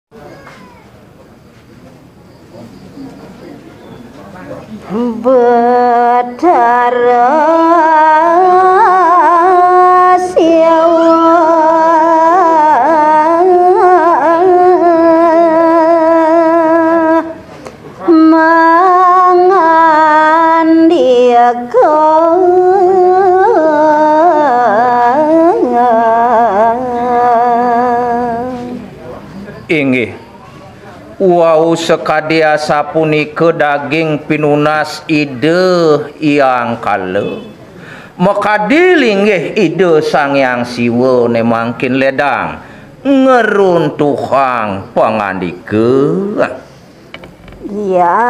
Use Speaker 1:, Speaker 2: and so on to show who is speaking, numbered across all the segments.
Speaker 1: Betara siawa mangan dia
Speaker 2: inggih wau sakadia sapunika daging pinunas ide yang kala makadi linggih ide Sang Hyang Siwa ne mangkin ledang ngeruntuhang pangandika
Speaker 1: ya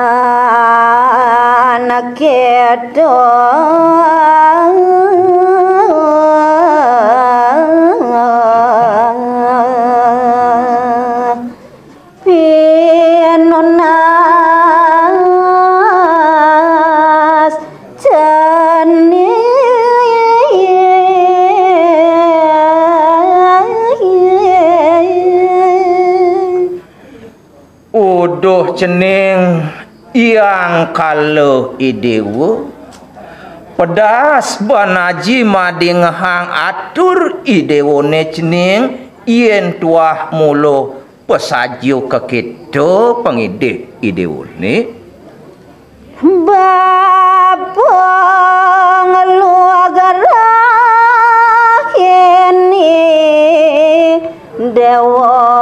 Speaker 1: anak kedo
Speaker 2: uduh cening yang kala idewa pedas banaji madingahang atur idewone cening yen tuah mulo pesaju ke kita pengidih idewone
Speaker 1: babang luagara kini dewa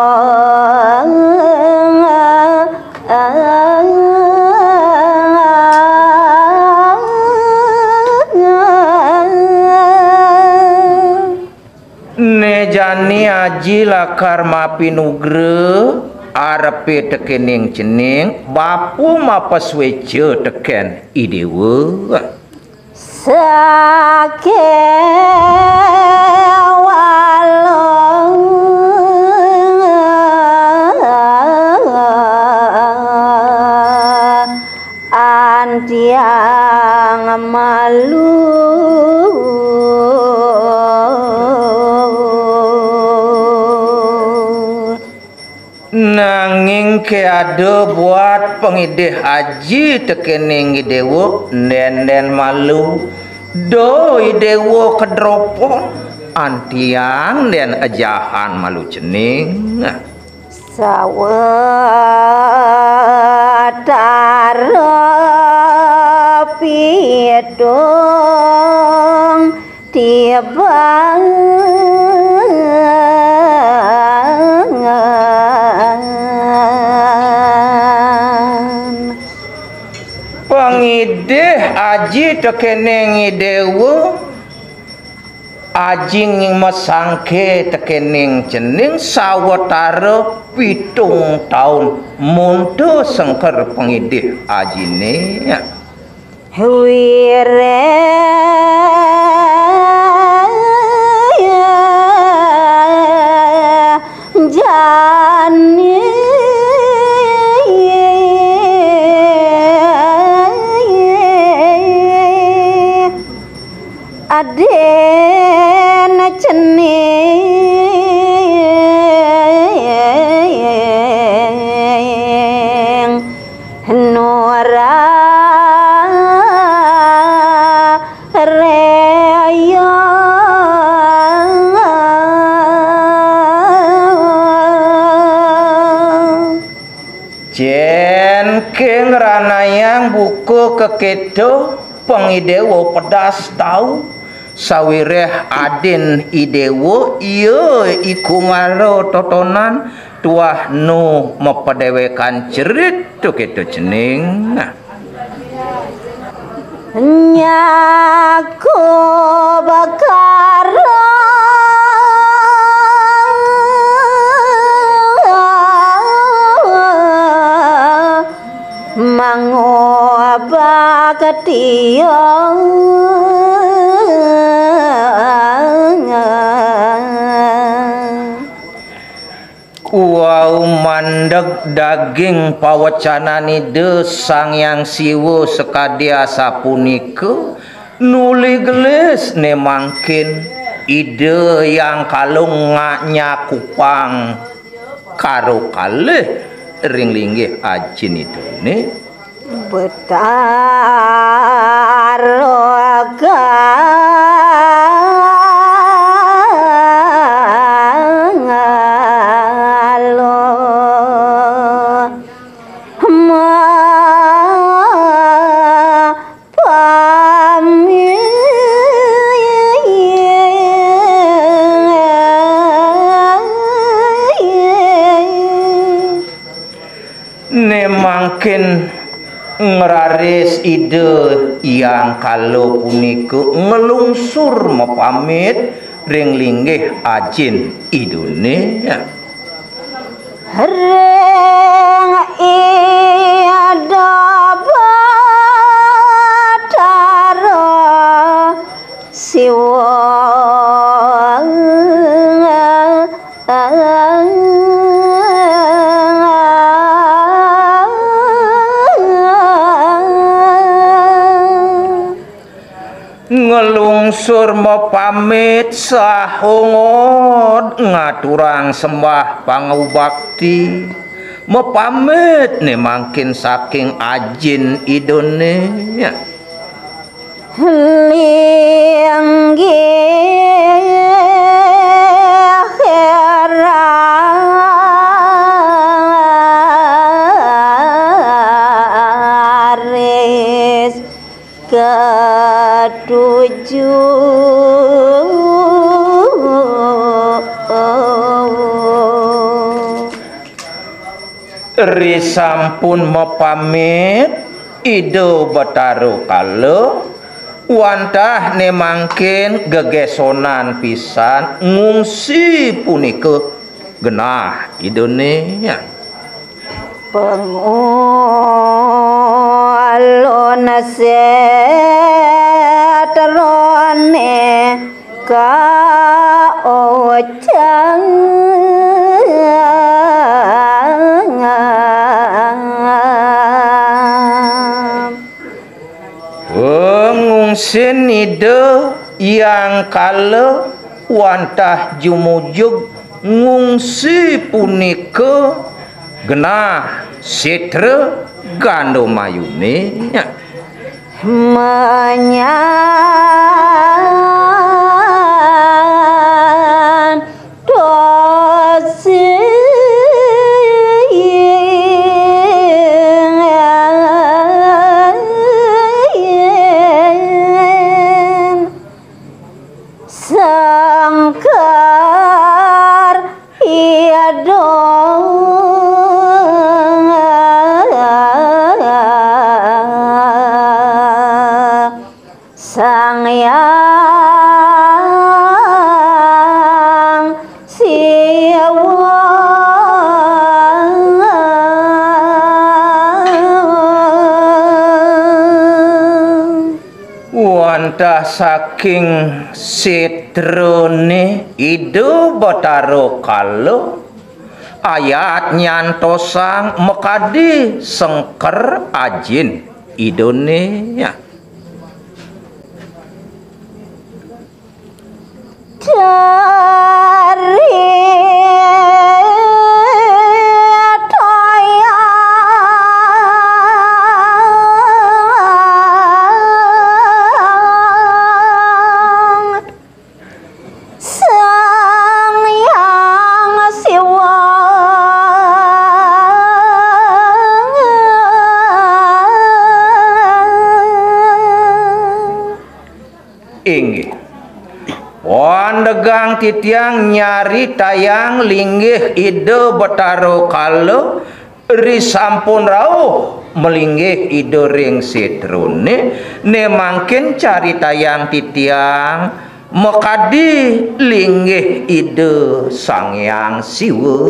Speaker 2: jani aji lakar mapi nugre arepe tekening cening bapu mapasweje teken idewa
Speaker 1: sake walong antiang malu
Speaker 2: nanging keada buat pengidih haji tekening idewo nenen malu do idewo kedropo antiang dan ajahan malu cening
Speaker 1: sawetara piedong tiabang
Speaker 2: pengidih aji tekening idewo ajing mesangke tekening cening sawetara 7 tahun mundu sengker pengidih ajine
Speaker 1: wire jani aden cening nora reyo
Speaker 2: jen keng ranayang buku kekedo pengidewo pedas tahu sawireh adin idewo iya iku ngaro totonan tuah nu mepedewekan cerit tu kedo cening
Speaker 1: nyaku bakar mango bakationg
Speaker 2: wow mandeg daging pawacanani de Sang Hyang Siwa sekadia sapunika nuli gelis ne mangkin ide yang kalung ngaknya kupang karo kalih ring linggih ajin idone
Speaker 1: Betaro
Speaker 2: mangkin ngeraris ide yang kalau punika ngelungsur mepamit ring linggih ajin idone
Speaker 1: Ring iada Betaro siwa
Speaker 2: ngelungsur mepamit sahungot ngaturang sembah pangubakti mepamit nih mangkin saking ajin idone
Speaker 1: linggih ketujuh
Speaker 2: risampun mepamit ido Betaro kalo wantah ne mangkin gegesonan pisan ngungsi punika genah idone
Speaker 1: Pengulun setrone ka ojang
Speaker 2: ngungsin ide yang kala wantah jumujug ngungsi punika genah setra gando mayune
Speaker 1: menyantosi sangkar iado sang yang siwa
Speaker 2: wantah saking setrone ido Betaro kalo ayat nyantosang mekadi sengker ajin idone
Speaker 1: dari tayang sang yang siwa
Speaker 2: inggih wandegang titiang nyari tayang linggih ide Betaro kalo risampun rauh melinggih ide ring setrone ne mangkin cari tayang titiang mekadi linggih ide sang yang siwa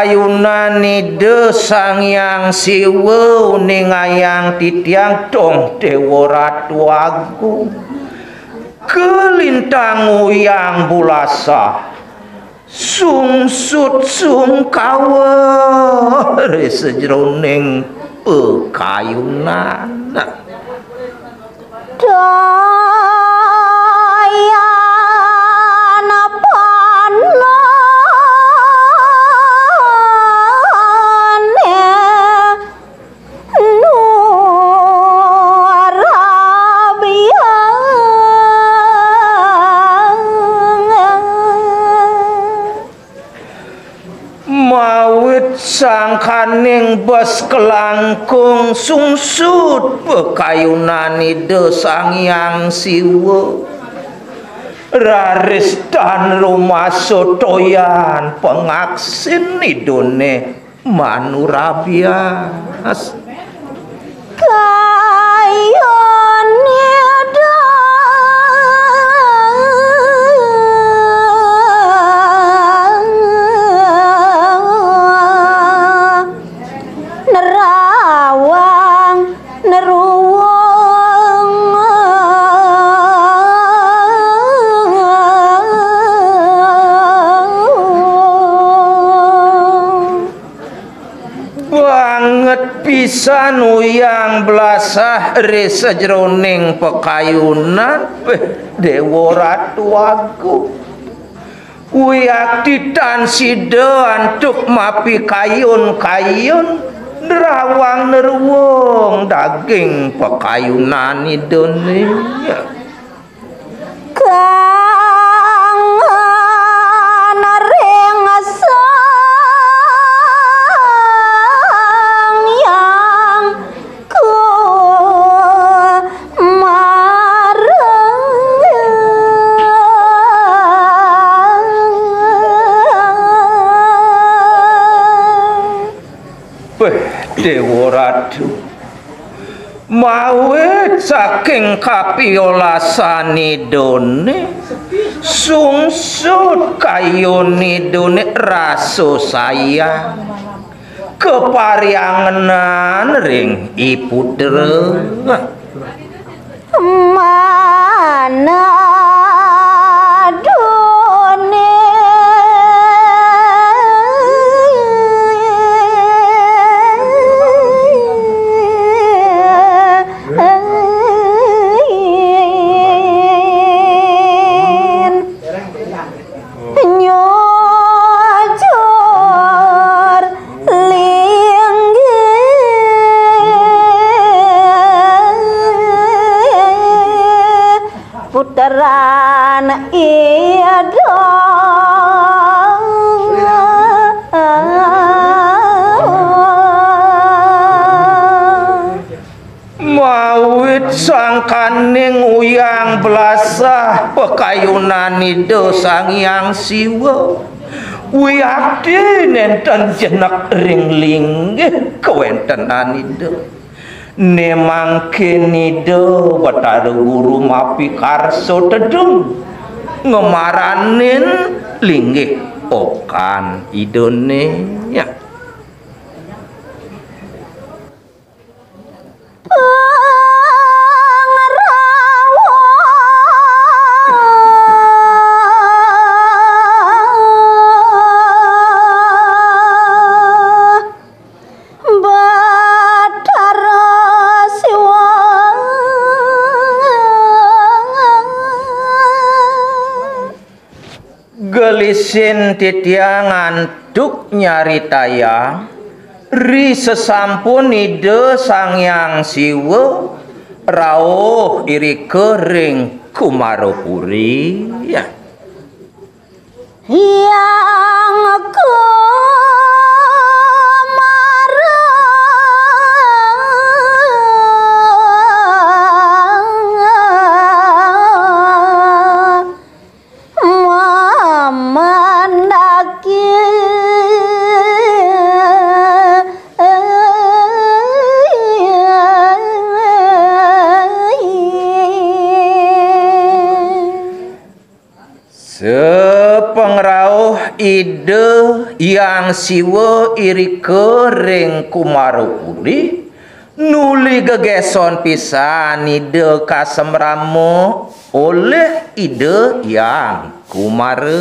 Speaker 2: Pakayunan Ida Sang Hyang Siwa ningayang titiang dong Dewa Ratu Agung kelintang uyang bulasa sungsut sungkawa sejroning pakayunan
Speaker 1: dayana panane
Speaker 2: mawit sangkaning bas kelangkung sungsut pakayunan Ida Sang Hyang Siwa raris dan rumah sotoyan pengaksin idone manurabias pisan uyang belasah resejroning pakayunan Dewa Ratu Agung uyak ditan sida antuk mapi kayun-kayun nerawang neruwung daging pakayunan Indonesia Dewa Ratu mawit saking kapiolasan idone sungsut kayun idone raso sayang kepariangenan ring ipudra
Speaker 1: mana puteran iado
Speaker 2: mawit sangkaning uyang belasah pakayunan Ida Sang Hyang Siwa wiyadi nenten jenak ring linggih kawentenan Ida nemangkin Ida Batara Guru mapi karso tedung ngemaranin linggih okan idone ya gelisin titiang ngantuk nyari tayang ri sesampun Ida Sang Hyang Siwa rawuh iri kering Kumarapuri ya
Speaker 1: yang
Speaker 2: sepengrauh Ida yang siwa iri kering kumarupudi nuli gegeson pisan ide kasemramo oleh ide yang kumare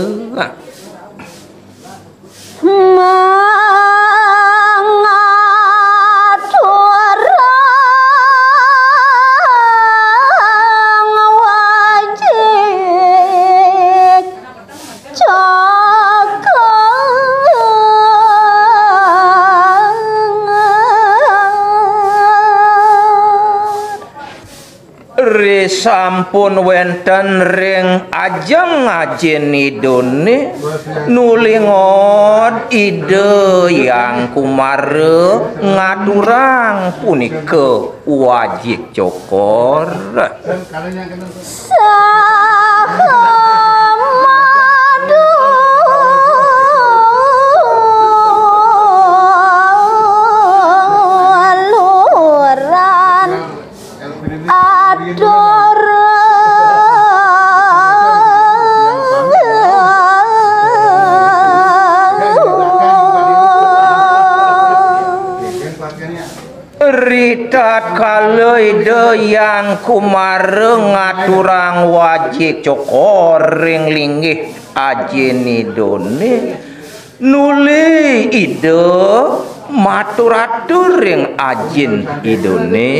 Speaker 2: sampun wenten ring ajeng ngajen idone nulingot ide yang kumare ngaturang punika wajib cokor ritat kaleuide yang kumare ngaturang wajib cokor ring linggih ajen idone nuli ide maturatur ring ajen idone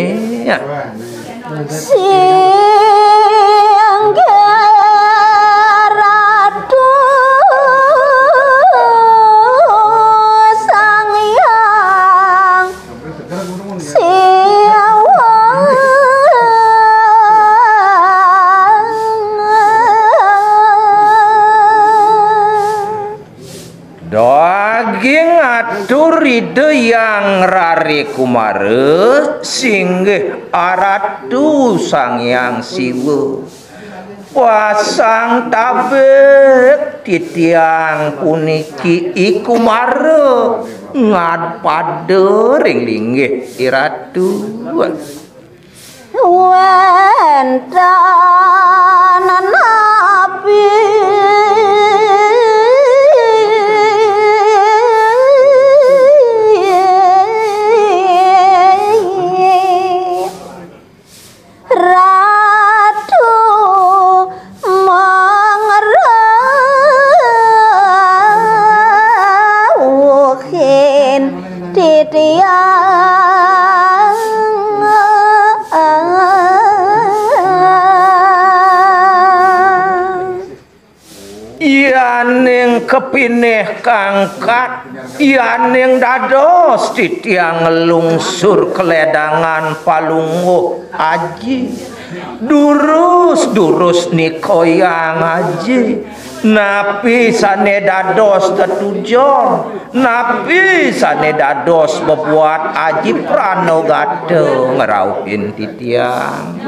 Speaker 2: daging atur ide yang rari kumare singgih aratu sang yang siwa pasang tabek titiang puniki iku mare ngad pade ring linggih iratu
Speaker 1: wenten nabi
Speaker 2: yaning kepineh kangkat yaning dados titiang ngelungsur keledangan palungguh aji durus nikoyang aji napi sane dados tetujon napi sane dados bebuat aji pranogate ngerauhin titiang